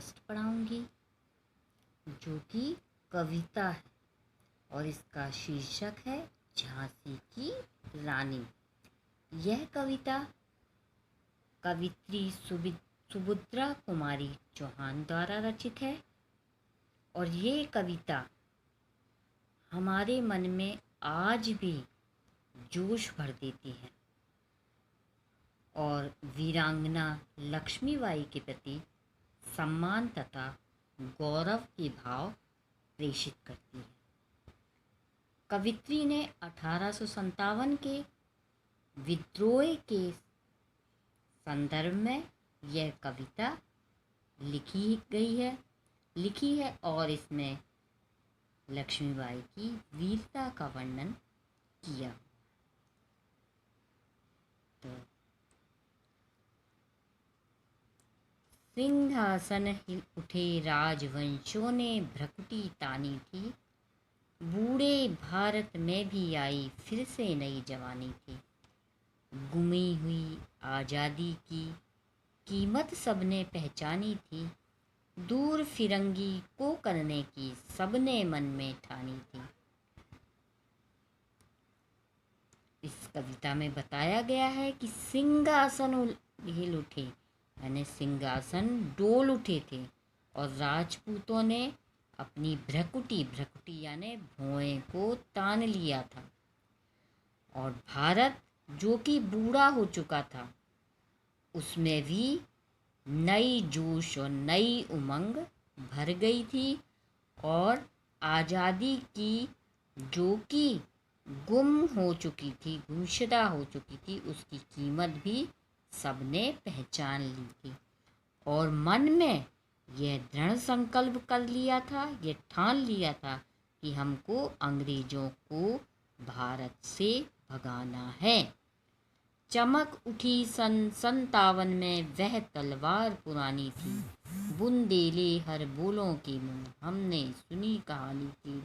Text पढ़ाऊंगी जो कि कविता है और इसका शीर्षक है झांसी की रानी। यह कविता कवित्री सुभद्रा कुमारी चौहान द्वारा रचित है और ये कविता हमारे मन में आज भी जोश भर देती है और वीरांगना लक्ष्मीबाई के प्रति सम्मान तथा गौरव के भाव प्रेषित करती है। कवित्री ने 1857 के विद्रोह के संदर्भ में यह कविता लिखी है और इसमें लक्ष्मीबाई की वीरता का वर्णन किया। तो सिंहासन हिल उठे राजवंशों ने भ्रकुटी तानी थी, बूढ़े भारत में भी आई फिर से नई जवानी थी। गुमी हुई आज़ादी की कीमत सबने पहचानी थी, दूर फिरंगी को करने की सबने मन में ठानी थी। इस कविता में बताया गया है कि सिंहासन हिल उठे यानी सिंहासन डोल उठे थे और राजपूतों ने अपनी भ्रकुटी यानी भौएं को तान लिया था और भारत जो कि बूढ़ा हो चुका था उसमें भी नई जोश और नई उमंग भर गई थी और आज़ादी की जो कि गुम हो चुकी थी, गुमशुदा हो चुकी थी, उसकी कीमत भी सबने पहचान ली थी और मन में यह दृढ़ संकल्प कर लिया था, यह ठान लिया था कि हमको अंग्रेजों को भारत से भगाना है। चमक उठी सन 57 में वह तलवार पुरानी थी, बुंदेले हर बोलों के मुंह हमने सुनी कहानी थी,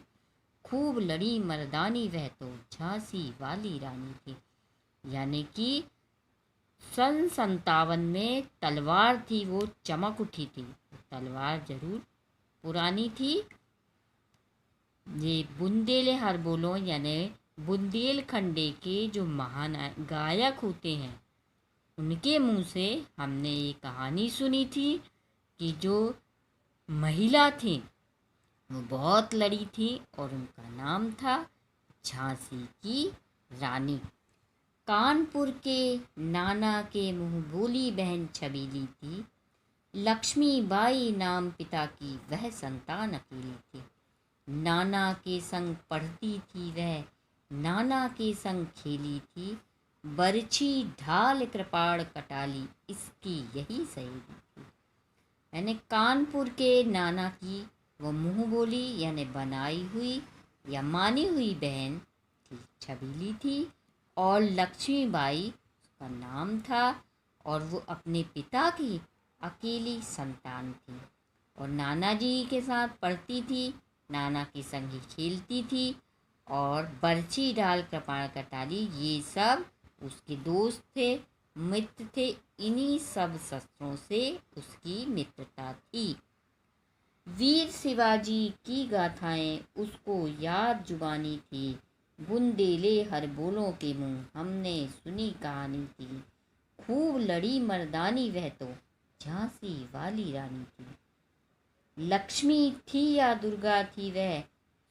खूब लड़ी मर्दानी वह तो झांसी वाली रानी थी। यानी कि सन 57 में तलवार थी वो चमक उठी थी, तलवार जरूर पुरानी थी। ये बुंदेले हर बोलों यानी बुंदेलखंडे के जो महान गायक होते हैं उनके मुंह से हमने ये कहानी सुनी थी कि जो महिला थी वो बहुत लड़ी थी और उनका नाम था झांसी की रानी। कानपुर के नाना के मुंह बोली बहन छबीली थी, लक्ष्मीबाई नाम पिता की वह संतान अकेली थी। नाना के संग पढ़ती थी वह, नाना के संग खेली थी, बरछी ढाल कृपाण कटाली इसकी यही सहेली थी। यानी कानपुर के नाना की वो मुंह बोली यानी बनाई हुई या मानी हुई बहन थी, छबीली थी और लक्ष्मीबाई उसका नाम था और वो अपने पिता की अकेली संतान थी और नाना जी के साथ पढ़ती थी, नाना के संग ही खेलती थी और बरछी डाल कृपाण कटाली ये सब उसके दोस्त थे, मित्र थे। इन्हीं सब शस्त्रों से उसकी मित्रता थी। वीर शिवाजी की गाथाएं उसको याद जुबानी थी, बुंदेले हर बोलों के मुंह हमने सुनी कहानी थी, खूब लड़ी मर्दानी वह तो झांसी वाली रानी थी। लक्ष्मी थी या दुर्गा थी वह,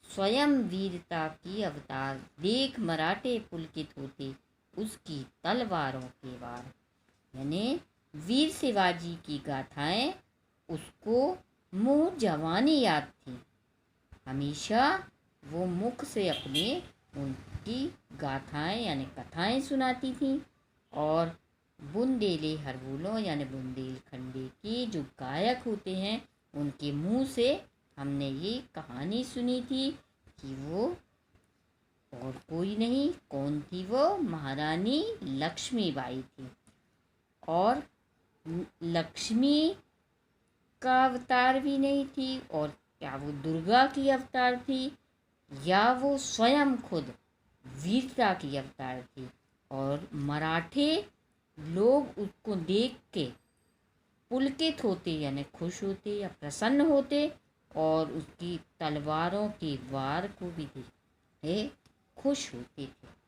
स्वयं वीरता की अवतार, देख मराठे पुलकित होते उसकी तलवारों के वार। यानी वीर शिवाजी की गाथाएं उसको मुँह जवानी याद थी, हमेशा वो मुख से अपने उनकी गाथाएं यानी कथाएं सुनाती थी और बुंदेले हर बोलों यानी बुंदेलखंडे के जो गायक होते हैं उनके मुंह से हमने ये कहानी सुनी थी कि वो और कोई नहीं, कौन थी वो? महारानी लक्ष्मीबाई थी और लक्ष्मी का अवतार भी नहीं थी और क्या वो दुर्गा की अवतार थी या वो स्वयं खुद वीरता की अवतार थी और मराठे लोग उसको देख के पुलकित होते यानी खुश होते या प्रसन्न होते और उसकी तलवारों के वार को भी देख खुश होते थे।